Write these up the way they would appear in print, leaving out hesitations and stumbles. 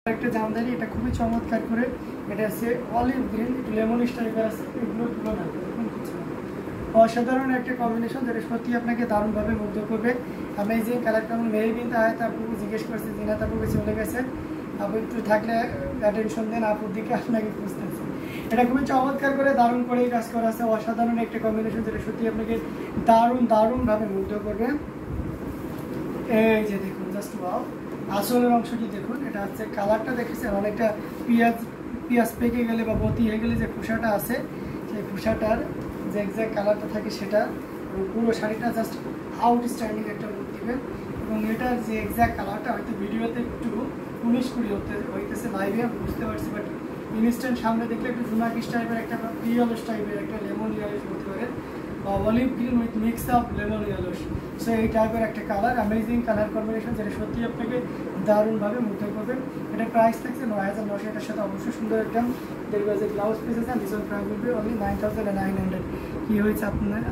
একটা জামদানি, এটা খুবই চমৎকার করে, এটা আছে অলিভ গ্রিন, লেমনিশ টাইপের আছে, এগুলোর তুলনা এরকম কিছু না। অসাধারণ একটা কম্বিনেশন, যেটা সত্যি আপনাকে দারুণভাবে মুগ্ধ করবে। Amazing colour. কেমন মেহবিন আয়াত আপুকে জিজ্ঞেস করছে, জিনাত আপুকে চলে গেছেন, আপু একটু থাকলে অ্যাটেনশন দেন, আপুর দিকে আপনাকে খুঁজতেছে। এটা খুবই চমৎকার করে দারুণ করেই কাজ করা আছে, অসাধারণ একটা কম্বিনেশন, যেটা সত্যি আপনাকে দারুণভাবে মুগ্ধ করবে। এই যে দেখুন, জাস্ট ওয়াও। আসলের অংশটি দেখুন, এটা হচ্ছে কালারটা দেখেছেন, অনেকটা পেঁয়াজ পেকে গেলে বা বতি হয়ে গেলে যে খোসাটা আছে, সেই খোসাটার যে এক্সাক্ট কালারটা থাকে সেটা, এবং পুরো শাড়িটা জাস্ট আউটস্ট্যান্ডিং একটা লুক দিবেন। এবং এটার যে এক্সাক্ট কালারটা হয়তো ভিডিওতে একটু 19-20 হইতেছে, লাইভে আমি বুঝতে পারছি, বাট ইনস্ট্যান্ট সামনে দেখলে একটু জুনাকিশ টাইপের, একটা ইয়েলোশ টাইপের, একটা লেমন ইয়েলোশ বলতে পারে, বা olive green with mix up lemon yellowish. So এই টাইপের একটা কালার, অ্যামেজিং কালার কম্বিনেশন, যেটা সত্যি আপনাকে দারুণভাবে মুগ্ধ করবে। এটা প্রাইস থাকছে ৯৯০০। এটার সাথে অবশ্যই সুন্দর একটা ডেলিভারি ব্লাউজ পিস আছে। This one price will be only ৯৯০০। কী হয়েছে আপনার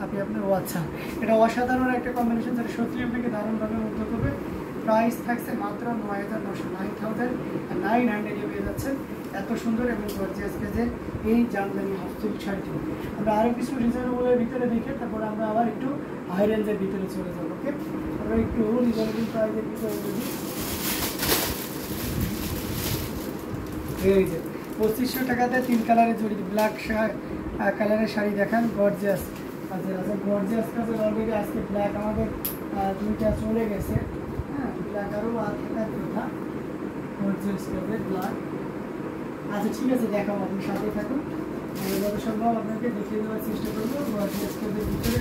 ও আচ্ছা, এটা অসাধারণ একটা কম্বিনেশন, যেটা সত্যি আপনাকে দারুণভাবে মুগ্ধ করবে। প্রাইস থাকছে মাত্র ৯৯০০ পেয়ে যাচ্ছেন। এত সুন্দর এবং গর্জিয়াস কাজের এই জামদানি হস্তশিল্প শাড়িটি। আমরা আরও কিছু রিজনেবলের ভিতরে দেখে তারপরে আমরা আবার একটু হাই রেঞ্জের ভিতরে চলে যাবো। ওকে, আমরা একটু রিজনেবল প্রাইসের ভিতরে যদি এই যে ২৫০০ টাকাতে ৩ কালারের জড়ি ব্ল্যাক কালারের শাড়ি দেখান, গর্জিয়াস কাজের আছে, গর্জিয়াস কাজের। অলরেডি আজকে ব্ল্যাক আমাদের 2টা চলে গেছে, হ্যাঁ, ব্ল্যাক আরও থাকার কথা, গর্জিয়াস কাজের ব্ল্যাক। আচ্ছা ঠিক আছে, দেখাবো, আপনি সাথে থাকুন, যত সম্ভব আপনাকে দেখিয়ে দেওয়ার চেষ্টা করবো গর্জিয়াস কাজের ভিতরে।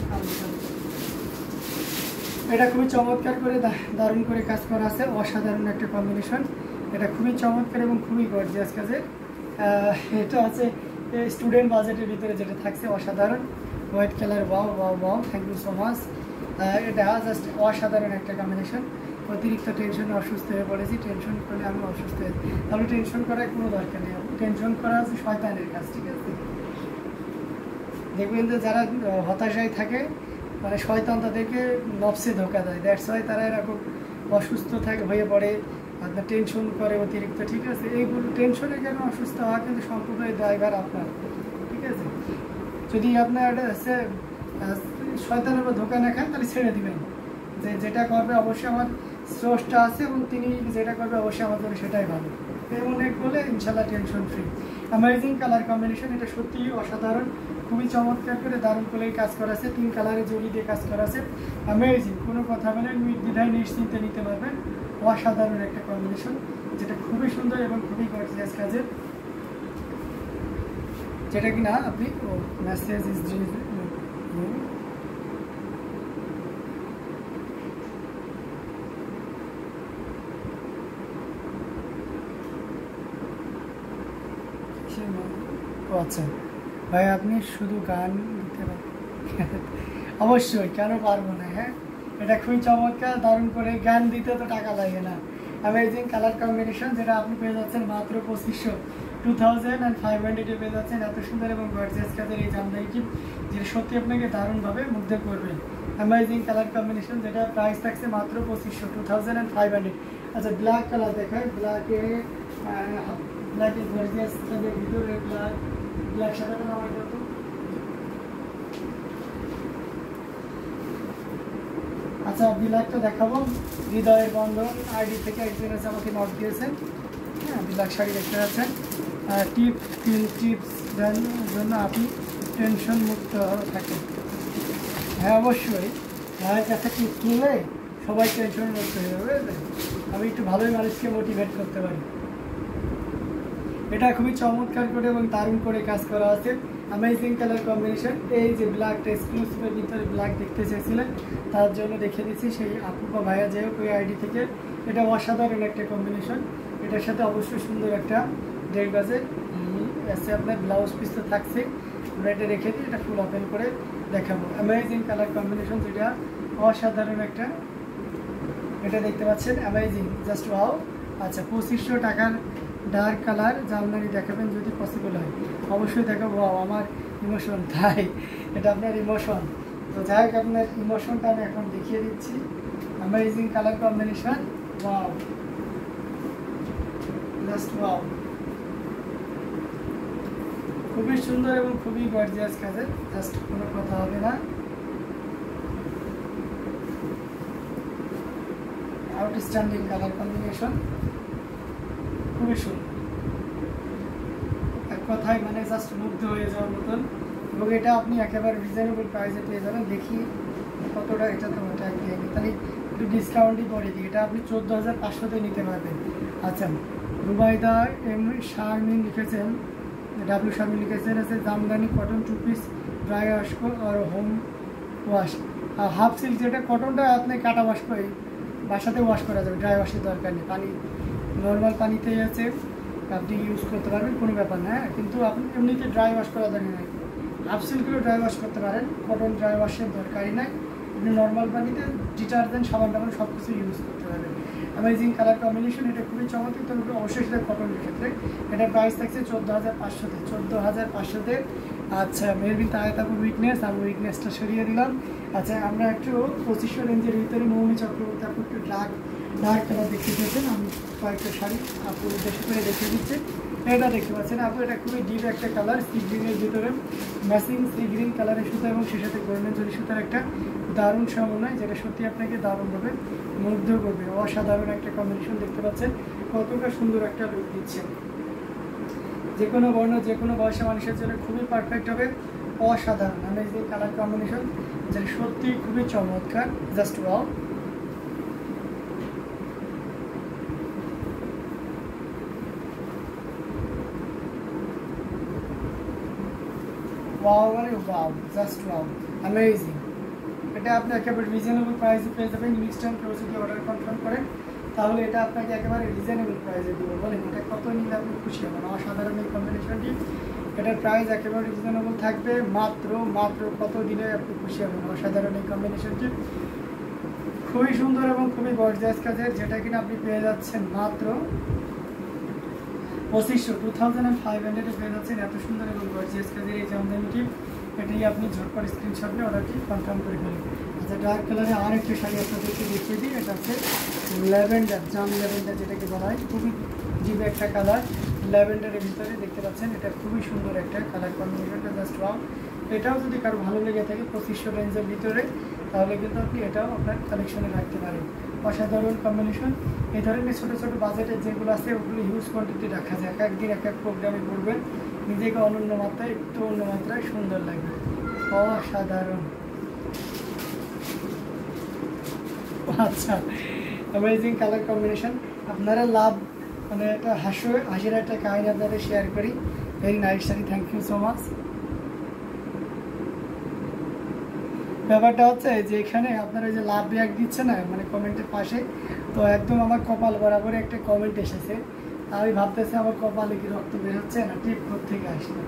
এটা খুবই চমৎকার করে দারুণ করে কাজ করা আছে, অসাধারণ একটা কম্বিনেশন। এটা খুবই চমৎকার এবং খুবই গর্জিয়াস কাজের। এটা আছে স্টুডেন্ট বাজেটের ভিতরে যেটা থাকছে, অসাধারণ white colour. Wow, thank you so much. এটা জাস্ট অসাধারণ একটা কম্বিনেশন। অতিরিক্ত টেনশনে অসুস্থ হয়ে পড়েছি, টেনশন করলে আমি অসুস্থ হয়ে, তাহলে টেনশন করার কোনো দরকার নেই। টেনশন করা হচ্ছে শয়তানের কাজ, ঠিক আছে? দেখবেন যে যারা হতাশায় থাকে, মানে শয়তান তাদেরকে নফসে ধোকা দেয়, দ্যাটস ওয়াই তারা এরকম অসুস্থ হয়ে পড়ে, আপনার টেনশন করে অতিরিক্ত, ঠিক আছে? এইগুলো টেনশনের কারণে অসুস্থ হওয়া কিন্তু সম্পূর্ণ ড্রাইভার আপনার, ঠিক আছে? যদি আপনার শয়তানের উপর ধোকা না খান, তাহলে ছেড়ে দিবেন, যে যেটা করবে অবশ্যই আমার স্রষ্টা আছে এবং তিনি যেটা করবে অবশ্যই আমার জন্য সেটাই ভালো, এমন এক বলে ইনশাল্লাহ tension free. Amazing colour combination, এটা সত্যিই অসাধারণ, খুবই চমৎকার করে দারুণ করে কাজ করা আছে, 3 কালারের জড়ি দিয়ে কাজ করা আছে। অ্যামেজিং, কোনো কথা বলে নির্দ্বিধায় নিশ্চিন্তে নিতে পারবেন। অসাধারণ একটা কম্বিনেশন, যেটা খুবই সুন্দর এবং খুবই গর্জিয়াস কাজের, যেটা কিনা আপনি মেসেজ আচ্ছা ভাই, আপনি শুধু গান দিতে পারেন? অবশ্যই, কেন পারবো না? হ্যাঁ, এটা খুবই চমৎকার, দারুণ করে গান দিতে তো টাকা লাগে না। অ্যামেজিং কালার কম্বিনেশন, যেটা আপনি পেয়ে যাচ্ছেন মাত্র 2500, 2500 পেয়ে যাচ্ছেন। এত সুন্দর এবং গর্জিয়াস কাজের এই জামদানিটি, যেটা সত্যি আপনাকে দারুণভাবে মুগ্ধ করবে। অ্যামেজিং কালার কম্বিনেশন, যেটা প্রাইস থাকছে মাত্র 2500, 2500। আচ্ছা, ব্ল্যাক কালার দেখায়, ব্ল্যাকের গর্জিয়াস কাজের ভিতরে ব্ল্যাক সাদাটা আমার কত। আচ্ছা, ব্ল্যাকটা দেখাবো, হৃদয়ের বন্ধন আইডি থেকে একজন আছে, আমাকে নক দিয়েছেন। হ্যাঁ, ব্ল্যাক শাড়ি দেখতে পাচ্ছেন, টিপস জন্য আপনি টেনশন মুক্ত থাকেন। হ্যাঁ, অবশ্যই ভাইয়ের কাছে টিপস কিনলে সবাই টেনশন মুক্ত হয়ে যাবে। আমি একটু ভালোই মানুষকে মোটিভেট করতে পারি। এটা খুবই চমৎকার করে এবং দারুণ করে কাজ করা আছে, অ্যামেজিং কালার কম্বিনেশন। এই যে ব্ল্যাকটা এক্সক্লুসিভের ভিতরে ব্ল্যাক দেখতে চেয়েছিলেন, তার জন্য দেখে দিচ্ছি, সেই আপু বা ভাইয়া যাই হোক ওই আইডি থেকে। এটা অসাধারণ একটা কম্বিনেশন, এটার সাথে অবশ্যই সুন্দর একটা 1.5 গজের এসে আপনার ব্লাউজ পিস তো থাকছে। আমরা এটা রেখে দিই, এটা ফুল ওপেন করে দেখাবো। অ্যামেজিং কালার কম্বিনেশন, যেটা অসাধারণ একটা, এটা দেখতে পাচ্ছেন, অ্যামেজিং, জাস্ট ওয়াও। আচ্ছা, 2500 টাকার ডার্ক কালার জামদানি দেখাবেন যদি পসিবল হয়, অবশ্যই দেখাবো। আমার ইমোশন, তাই এটা আপনার ইমোশন, তো যাই হোক আপনার ইমোশনটা আমি এখন দেখিয়ে দিচ্ছি। Amazing colour combination, wow, just wow, খুবই সুন্দর এবং খুবই গর্জিয়াস কাজের, জাস্ট কোনো কথা হবে না। আউটস্ট্যান্ডিং কালার কম্বিনেশন, খুবই সুন্দর, এক কথায় মানে জাস্ট মুগ্ধ হয়ে যাওয়ার মতন। এবং এটা আপনি একেবারে রিজনেবল প্রাইসে পেয়ে যাবেন। দেখি কতটা, এটা তো ওটা দেয়নি, তাহলে একটু ডিসকাউন্টই করে দিই। এটা আপনি 14,500-তে নিতে পারবেন। আচ্ছা, রুবাইদা এম শারমিন লিখেছেন, ডাব্লিউ শারমিন লিখেছেন আছে jamdani cotton 2 piece dry wash আর হোম ওয়াশ। আর হাফ সিল্ক যেটা কটনটা আপনি কাটা ওয়াশ করে বাসাতে ওয়াশ করা যাবে, ড্রাই ওয়াশের দরকার নেই, পানি নর্মাল পানিতেই আছে আপনি ইউজ করতে পারবেন, কোনো ব্যাপার না। কিন্তু আপনি এমনিতে ড্রাই ওয়াশ করা দরকার নেই। হাফ সিল্কগুলো ড্রাই ওয়াশ করতে পারেন, কটন ড্রাই ওয়াশের দরকারই নাই। আপনি নর্মাল পানিতে ডিটারজেন্ট সাবান টাবান সব কিছু ইউজ করতে পারবেন। অ্যামেজিং কালার কম্বিনেশন, এটা খুবই চমৎকার। তবে অবশ্যই সেটা কটনের ক্ষেত্রে এটা প্রাইস থাকছে 14,500-তে, 14,500-তে। আচ্ছা, মেরবিন তাহলে উইকনেস, আমি উইকনেসটা সরিয়ে দিলাম। আচ্ছা, আমরা একটু 2500 রেঞ্জের ভিতরে মৌমি চক্রবর্তী আপু একটু ডার্ক কালার দেখতে পেয়েছেন। আমি কয়েকটা শাড়ি আপু বেশি করে দেখিয়ে দিচ্ছি। এটা দেখতে পাচ্ছেন আপু, এটা খুবই ডিপ একটা কালার, সি গ্রিনের ভিতরে ম্যাচিং সি গ্রিন কালারের সুতা এবং সে সাথে গোল্ডেন জরি সুতার একটা দারুণ সমন্বয়, যেটা সত্যি আপনাকে দারুণভাবে মুগ্ধ করবে। অসাধারণ একটা কম্বিনেশন দেখতে পাচ্ছেন, কতটা সুন্দর একটা লুক দিচ্ছে। যে কোনো বর্ণ, যে কোনো বয়সের মানুষের জন্য খুবই পারফেক্ট হবে। অসাধারণ অ্যামেজিং কালার কম্বিনেশন, যেটা সত্যি খুবই চমৎকার, জাস্ট ওয়াও। ওয়াও মানে ওয়াও, জাস্ট ওয়াও, অ্যামেজিং। এটা আপনি একেবারে রিজনেবল প্রাইসে পেয়ে যাবেন। নেক্সট টাইম কেউ যদি অর্ডার কনফার্ম করেন তাহলে এটা আপনাকে একেবারে রিজনেবল প্রাইসে দিব। বলেন এটা কত নিলে আপনি খুশি হবেন? অসাধারণ এই কম্বিনেশনটি, এটার প্রাইস একেবারে রিজনেবল থাকবে, মাত্র কত দিলে আপনি খুশি হবেন? অসাধারণ এই কম্বিনেশনটি, খুবই সুন্দর এবং খুবই গর্জিয়াস কাজের, যেটা কিনা আপনি পেয়ে যাচ্ছেন মাত্র 2500 পেয়ে যাচ্ছেন। এত সুন্দর এবং গর্জিয়াস কাজের এই জামদানিটি, এটাই আপনি ঝটপট স্ক্রিনশট নিয়ে অর্ডারটি কনফার্ম করে ফেলুন। আচ্ছা, ডার্ক কালারে আর একটা শাড়ি আপনাদেরকে দেখিয়ে দিই। এটা হচ্ছে ল্যাভেন্ডার, জাম ল্যাভেন্ডার যেটাকে বলা হয়, খুবই ডিপ একটা কালার ল্যাভেন্ডারের ভিতরে দেখতে পাচ্ছেন। এটা খুবই সুন্দর একটা কালার কম্বিনেশনটা, জাস্ট ওয়াও। এটাও যদি কারো ভালো লেগে থাকে 2500 রেঞ্জের ভিতরে, তাহলে কিন্তু আপনি এটাও আপনার কালেকশনে রাখতে পারেন। অসাধারণ কম্বিনেশন। এই ধরনের ছোটো ছোটো বাজেটের যেগুলো আছে ওগুলো হিউজ কোয়ান্টিটি রাখা যায়, এক একদিন এক এক প্রোগ্রামে করবেন, নিজেকে অনন্য মাত্রায় একটু অন্য মাত্রায় সুন্দর লাগবে। অসাধারণ। আচ্ছা, অ্যামেজিং কালার কম্বিনেশন। আপনারা লাভ মানে একটা হাসির একটা কাহিনী আপনাদের শেয়ার করি। Very nice sari, thank you so much. ব্যাপারটা হচ্ছে যে এখানে আপনারা যে লাভ রিয়াক্ট দিচ্ছে না মানে কমেন্টের পাশে, তো একদম আমার কপাল বরাবর একটা কমেন্ট এসেছে। আমি ভাবতেছি আমার কপালে কি রক্ত বের হচ্ছে না, টিপ থেকে আসলে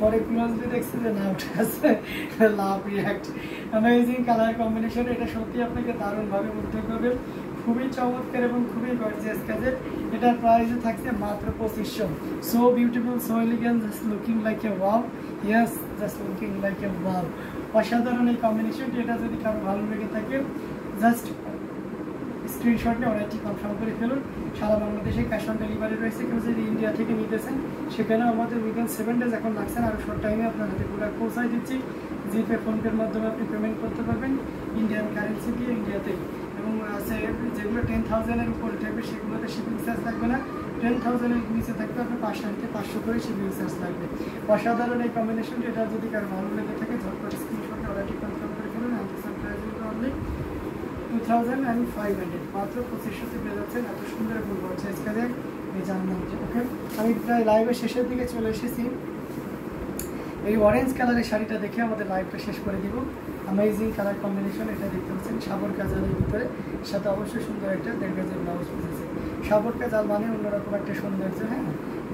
পরে ক্লোজলি দেখছি যে না উঠে আছে love react. Amazing colour combination, এটা সত্যি আপনাকে দারুণভাবে মুগ্ধ করবে, খুবই চমৎকার এবং খুবই গর্জিয়াস কাজের। এটার প্রাইসে থাকছে মাত্র 2500। So beautiful, so elegant, just looking like a wow. Yes, just looking like a wow. অসাধারণ এই কম্বিনেশনটি। এটা যদি কারো ভালো লেগে থাকে জাস্ট স্ক্রিনশট নিয়ে অর্ডারটি কনফার্ম করে ফেলুন। সারা বাংলাদেশে ক্যাশ অন ডেলিভারি রয়েছে। কেউ যদি ইন্ডিয়া থেকে নিতেছেন সেখানেও আমাদের উইদিন 7 ডেজ এখন লাগছেন, আর শর্ট টাইমে আপনার হাতে প্রোডাক্ট পৌঁছায় দিচ্ছি। জিপে, ফোনপের মাধ্যমে আপনি পেমেন্ট করতে পারবেন ইন্ডিয়ান কারেন্সি দিয়ে ইন্ডিয়াতেই। এবং আছে যেগুলো 10,000-এর উপরে থাকবে সেগুলোতে শিপিং চার্জ লাগবে না, 10,000-এর নিচে থাকবে আপনার 500 করে শিপিং চার্জ লাগবে। অসাধারণ এই কম্বিনেশনটি। এটা যদি কারো ভালো লেগে থাকে ঝটপট স্ক্রিনশটে অর্ডারটি কনফার্ম করে ফেলুন। অনলি 2,500, মাত্র 2500-তে পেয়ে যাচ্ছেন। এত সুন্দর এবং গর্জিয়াস কাজে এই জামদানিটি। ওকে, আমি প্রায় লাইভের শেষের দিকে চলে এসেছি। এই অরেঞ্জ কালারের শাড়িটা দেখে আমাদের লাইভটা শেষ করে দিব। অ্যামেজিং কালার কম্বিনেশন, এটা দেখতে পাচ্ছেন সাবর কাজালের ভিতরে, সাথে অবশ্যই সুন্দর একটা 1.5 গজের ব্লাউজ পেয়েছে। সাবর কাজাল মানে অন্যরকম একটা সৌন্দর্য। হ্যাঁ,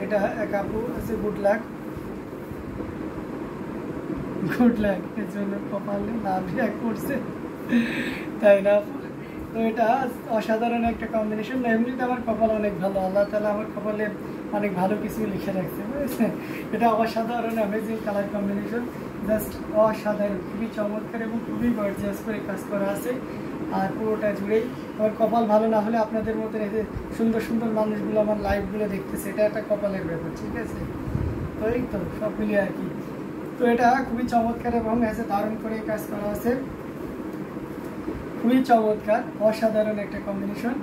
এটা এক আপু আছে গুড লাক এর জন্য কপালে লাভ রিয়াক্ট করছে, তাই না? তো এটা অসাধারণ একটা কম্বিনেশন। এমনিতে আমার কপাল অনেক ভালো, আল্লাহ তাআলা আমার কপালে অনেক ভালো কিছু লিখে রাখছে, বুঝেছেন? এটা অসাধারণ অ্যামেজিং কালার কম্বিনেশন, জাস্ট অসাধারণ, খুবই চমৎকার এবং খুবই গর্জিয়াস করে কাজ করা আছে। আর পুরোটা জুড়েই আমার কপাল ভালো না হলে আপনাদের মধ্যে এই যে সুন্দর সুন্দর মানুষগুলো আমার লাইভগুলো দেখতেছে, এটা একটা কপালের ব্যাপার, ঠিক আছে? তো এই তো সব মিলিয়ে আর কি। তো এটা খুবই চমৎকার এবং এসে দারুণ করে কাজ করা আছে, খুবই চমৎকার অসাধারণ একটা কম্বিনেশন।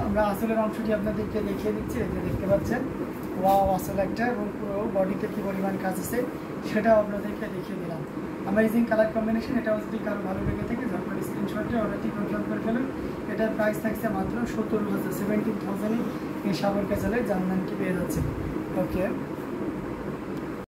আমরা আসলের অংশটি আপনাদেরকে দেখিয়ে দিচ্ছি, এই যে দেখতে পাচ্ছেন ওয়াও আসল একটা, এবং পুরো বডিতে কী পরিমাণ কাজ আছে সেটাও আপনাদেরকে দেখিয়ে দিলাম। Amazing colour combination. এটাও যদি কারো ভালো লেগে থাকে ঝটপট স্ক্রিনশটে অর্ডারটি কনফার্ম করে ফেলুন। এটার প্রাইস থাকছে মাত্র 17,000, 17,000 এই সাগরকে চলে জামদানিটি পেয়ে যাচ্ছে। ওকে।